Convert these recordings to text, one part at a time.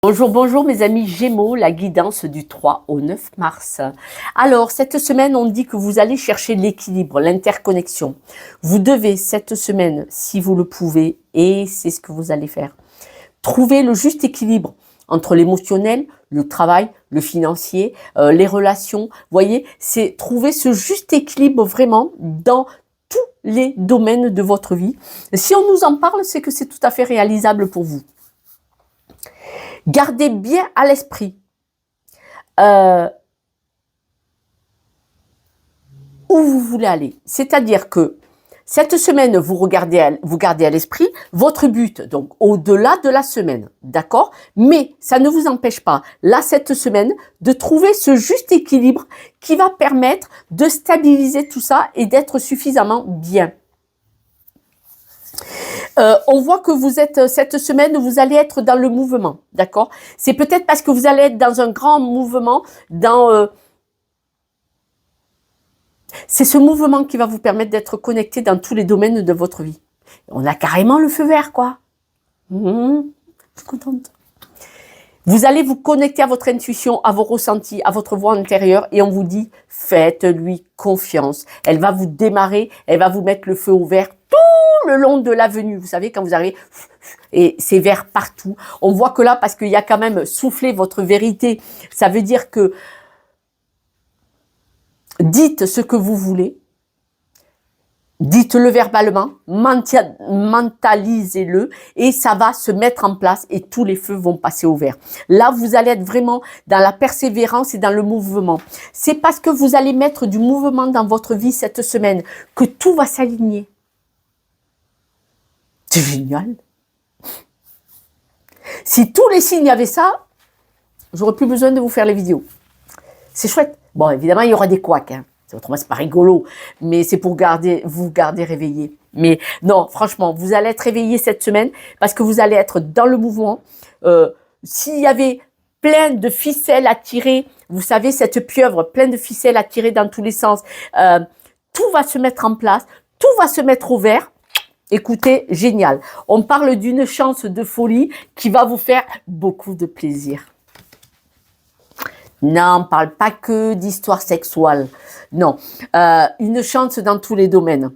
Bonjour, bonjour mes amis Gémeaux, la guidance du 3 au 9 mars. Alors, cette semaine, on dit que vous allez chercher l'équilibre, l'interconnexion. Vous devez, cette semaine, si vous le pouvez, et c'est ce que vous allez faire, trouver le juste équilibre entre l'émotionnel, le travail, le financier, les relations. Vous voyez, c'est trouver ce juste équilibre vraiment dans tous les domaines de votre vie. Si on nous en parle, c'est que c'est tout à fait réalisable pour vous. Gardez bien à l'esprit où vous voulez aller. C'est-à-dire que cette semaine, vous gardez à l'esprit votre but, donc au-delà de la semaine, d'accord? Mais ça ne vous empêche pas, là, cette semaine, de trouver ce juste équilibre qui va permettre de stabiliser tout ça et d'être suffisamment bien. On voit que vous êtes, cette semaine, vous allez être dans le mouvement, d'accord? C'est peut-être parce que vous allez être dans un grand mouvement, c'est ce mouvement qui va vous permettre d'être connecté dans tous les domaines de votre vie. On a carrément le feu vert, quoi. Je suis contente. Vous allez vous connecter à votre intuition, à vos ressentis, à votre voix intérieure et on vous dit, faites-lui confiance. Elle va vous démarrer, elle va vous mettre le feu au vert tout le long de l'avenue. Vous savez, quand vous arrivez, et c'est vert partout. On voit que là, parce qu'il y a quand même soufflé votre vérité, ça veut dire que dites ce que vous voulez. Dites-le verbalement, mentalisez-le et ça va se mettre en place et tous les feux vont passer au vert. Là, vous allez être vraiment dans la persévérance et dans le mouvement. C'est parce que vous allez mettre du mouvement dans votre vie cette semaine que tout va s'aligner. C'est génial. Si tous les signes avaient ça, j'aurais plus besoin de vous faire les vidéos. C'est chouette. Bon, évidemment, il y aura des couacs, hein. Autrement, c'est pas rigolo, mais c'est pour vous garder réveillé. Mais non, franchement, vous allez être réveillé cette semaine parce que vous allez être dans le mouvement. S'il y avait plein de ficelles à tirer, vous savez, cette pieuvre, plein de ficelles à tirer dans tous les sens, tout va se mettre en place, tout va se mettre au vert. Écoutez, génial. On parle d'une chance de folie qui va vous faire beaucoup de plaisir. Non, on ne parle pas que d'histoire sexuelle. Non, une chance dans tous les domaines.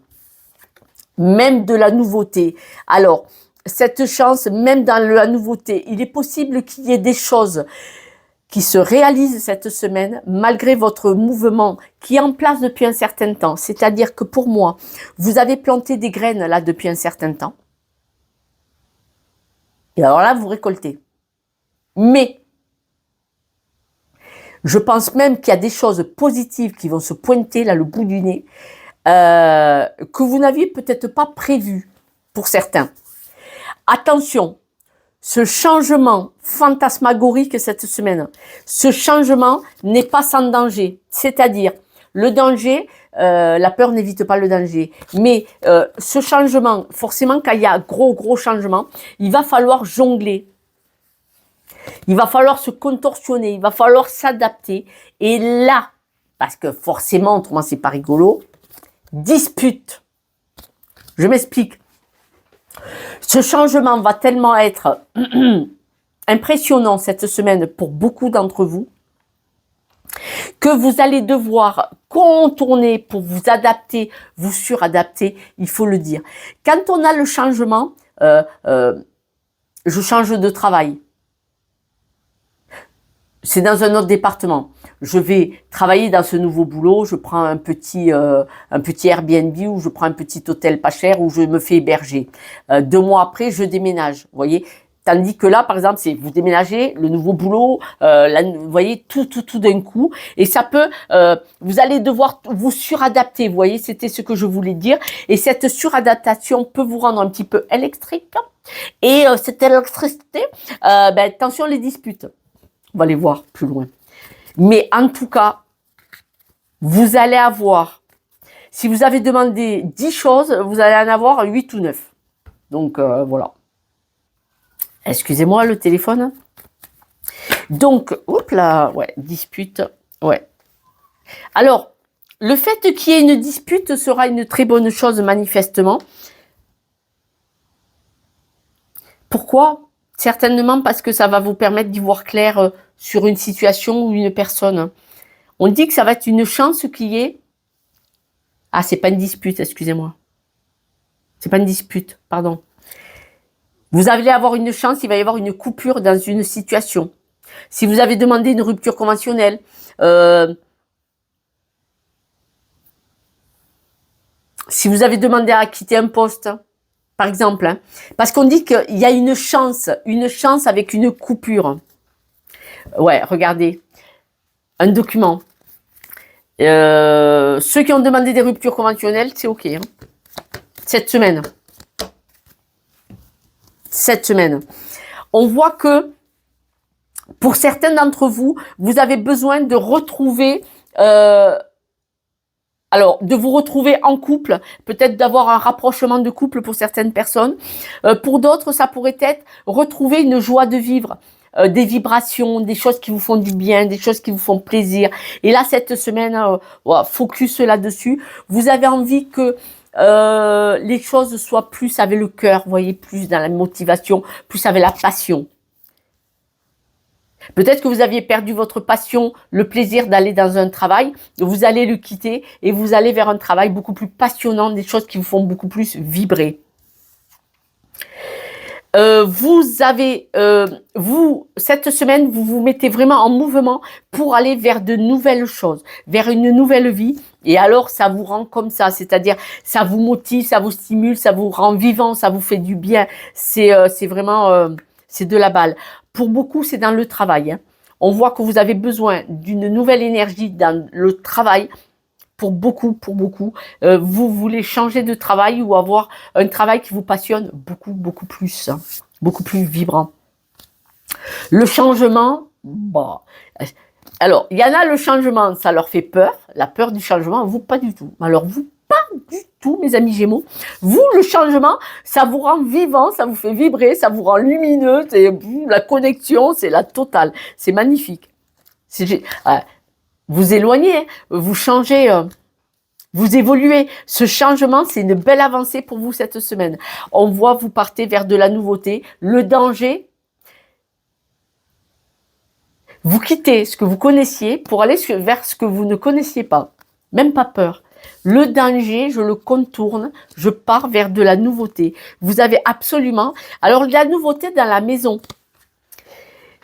Même de la nouveauté. Alors, cette chance, même dans la nouveauté, il est possible qu'il y ait des choses qui se réalisent cette semaine, malgré votre mouvement qui est en place depuis un certain temps. C'est-à-dire que pour moi, vous avez planté des graines là depuis un certain temps. Et alors là, vous récoltez. Mais je pense même qu'il y a des choses positives qui vont se pointer là, le bout du nez, que vous n'aviez peut-être pas prévu pour certains. Attention, ce changement fantasmagorique cette semaine, ce changement n'est pas sans danger. C'est-à-dire, le danger, la peur n'évite pas le danger. Mais ce changement, forcément, quand il y a gros changement, il va falloir jongler. Il va falloir se contorsionner, il va falloir s'adapter. Et là, parce que forcément, autrement c'est pas rigolo, dispute. Je m'explique. Ce changement va tellement être impressionnant cette semaine pour beaucoup d'entre vous que vous allez devoir contourner pour vous adapter, vous suradapter, il faut le dire. Quand on a le changement, je change de travail. C'est dans un autre département. Je vais travailler dans ce nouveau boulot, je prends un petit Airbnb ou je prends un petit hôtel pas cher où je me fais héberger. 2 mois après, je déménage, vous voyez. Tandis que là, par exemple, c'est vous déménagez, le nouveau boulot, vous voyez, tout d'un coup. Et ça peut, vous allez devoir vous suradapter, vous voyez, c'était ce que je voulais dire. Et cette suradaptation peut vous rendre un petit peu électrique. Et cette électricité, attention les disputes. On va les voir plus loin. Mais en tout cas, vous allez avoir, si vous avez demandé 10 choses, vous allez en avoir 8 ou 9. Donc, voilà. Excusez-moi, le téléphone. Donc, hop là, ouais, dispute, ouais. Alors, le fait qu'il y ait une dispute sera une très bonne chose manifestement. Pourquoi ? Certainement parce que ça va vous permettre d'y voir clair sur une situation ou une personne. On dit que ça va être une chance qui est... Ah, c'est pas une dispute, excusez-moi. C'est pas une dispute, pardon. Vous allez avoir une chance, il va y avoir une coupure dans une situation. Si vous avez demandé une rupture conventionnelle, si vous avez demandé à quitter un poste, par exemple, hein, parce qu'on dit qu'il y a une chance avec une coupure. Ouais, regardez, un document. Ceux qui ont demandé des ruptures conventionnelles, c'est OK. Hein. Cette semaine. On voit que pour certains d'entre vous, vous avez besoin de retrouver... alors, de vous retrouver en couple, peut-être d'avoir un rapprochement de couple pour certaines personnes. Pour d'autres, ça pourrait être retrouver une joie de vivre, des vibrations, des choses qui vous font du bien, des choses qui vous font plaisir. Et là, cette semaine, focus là-dessus. Vous avez envie que les choses soient plus avec le cœur, vous voyez, plus dans la motivation, plus avec la passion. Peut-être que vous aviez perdu votre passion, le plaisir d'aller dans un travail, vous allez le quitter et vous allez vers un travail beaucoup plus passionnant, des choses qui vous font beaucoup plus vibrer. Cette semaine, vous vous mettez vraiment en mouvement pour aller vers de nouvelles choses, vers une nouvelle vie. Et alors, ça vous rend comme ça, c'est-à-dire, ça vous motive, ça vous stimule, ça vous rend vivant, ça vous fait du bien. C'est vraiment, c'est de la balle. Pour beaucoup, c'est dans le travail. Hein. On voit que vous avez besoin d'une nouvelle énergie dans le travail. Pour beaucoup, vous voulez changer de travail ou avoir un travail qui vous passionne beaucoup plus, hein, beaucoup plus vibrant. Le changement, bon, alors il y en a le changement, ça leur fait peur, la peur du changement, vous pas du tout. Alors vous pas du tout, mes amis Gémeaux. Vous, le changement, ça vous rend vivant, ça vous fait vibrer, ça vous rend lumineux, la connexion, c'est la totale, c'est magnifique. Vous éloignez, vous changez, vous évoluez. Ce changement, c'est une belle avancée pour vous cette semaine. On voit, vous partez vers de la nouveauté. Le danger, vous quittez ce que vous connaissiez pour aller vers ce que vous ne connaissiez pas. Même pas peur. Le danger, je le contourne, je pars vers de la nouveauté. Vous avez absolument... Alors, de la nouveauté dans la maison.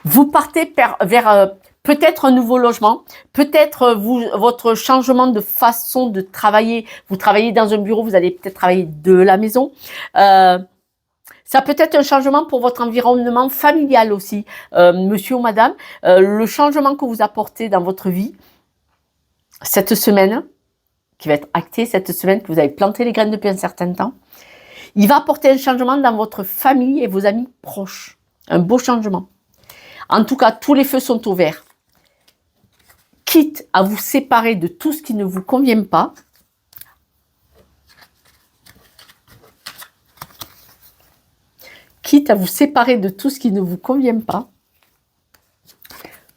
Vous partez vers peut-être un nouveau logement, peut-être votre changement de façon de travailler. Vous travaillez dans un bureau, vous allez peut-être travailler de la maison. Ça peut être un changement pour votre environnement familial aussi, monsieur ou madame. Le changement que vous apportez dans votre vie cette semaine, qui va être acté cette semaine, que vous avez planté les graines depuis un certain temps, il va apporter un changement dans votre famille et vos amis proches. Un beau changement. En tout cas, tous les feux sont au vert. Quitte à vous séparer de tout ce qui ne vous convient pas,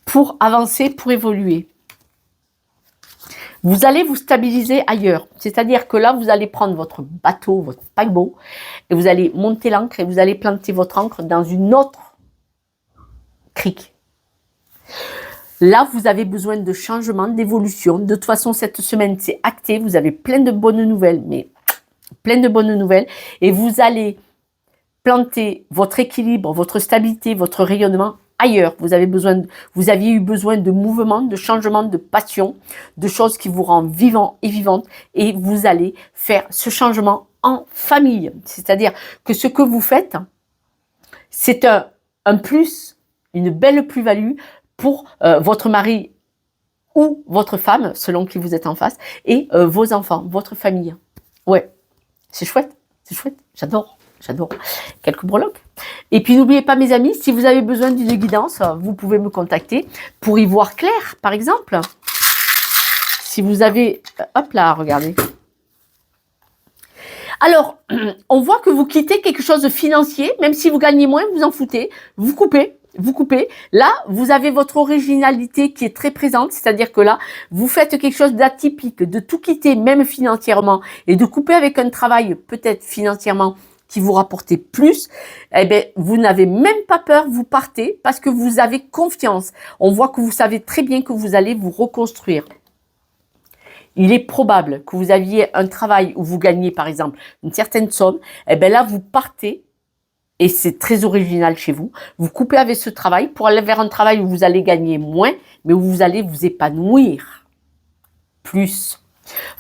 pour avancer, pour évoluer. Vous allez vous stabiliser ailleurs. C'est-à-dire que là, vous allez prendre votre bateau, votre paquebot, et vous allez monter l'ancre et vous allez planter votre ancre dans une autre crique. Là, vous avez besoin de changement, d'évolution. De toute façon, cette semaine, c'est acté. Vous avez plein de bonnes nouvelles, Et vous allez planter votre équilibre, votre stabilité, votre rayonnement ailleurs. Vous aviez eu besoin de mouvement, de changement, de passion, de choses qui vous rendent vivant et vivante. Et vous allez faire ce changement en famille. C'est-à-dire que ce que vous faites, c'est un plus, une belle plus-value pour votre mari ou votre femme, selon qui vous êtes en face, et vos enfants, votre famille. Ouais, c'est chouette, j'adore. Quelques breloques. Et puis n'oubliez pas, mes amis, si vous avez besoin d'une guidance, vous pouvez me contacter pour y voir clair, par exemple. Si vous avez... Hop là, regardez. Alors, on voit que vous quittez quelque chose de financier, même si vous gagnez moins, vous en foutez, vous coupez. Là, vous avez votre originalité qui est très présente, c'est-à-dire que là, vous faites quelque chose d'atypique, de tout quitter, même financièrement, et de couper avec un travail peut-être financièrement qui vous rapportait plus, eh bien, vous n'avez même pas peur, vous partez parce que vous avez confiance. On voit que vous savez très bien que vous allez vous reconstruire. Il est probable que vous aviez un travail où vous gagnez, par exemple, une certaine somme. Eh bien là, vous partez, et c'est très original chez vous, vous coupez avec ce travail pour aller vers un travail où vous allez gagner moins, mais où vous allez vous épanouir plus.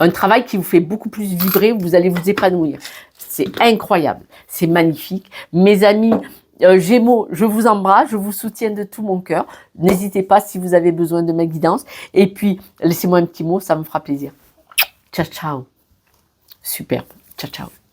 Un travail qui vous fait beaucoup plus vibrer, où vous allez vous épanouir. C'est incroyable, c'est magnifique. Mes amis Gémeaux, je vous embrasse, je vous soutiens de tout mon cœur. N'hésitez pas si vous avez besoin de ma guidance. Et puis, laissez-moi un petit mot, ça me fera plaisir. Ciao, ciao. Super. Ciao, ciao.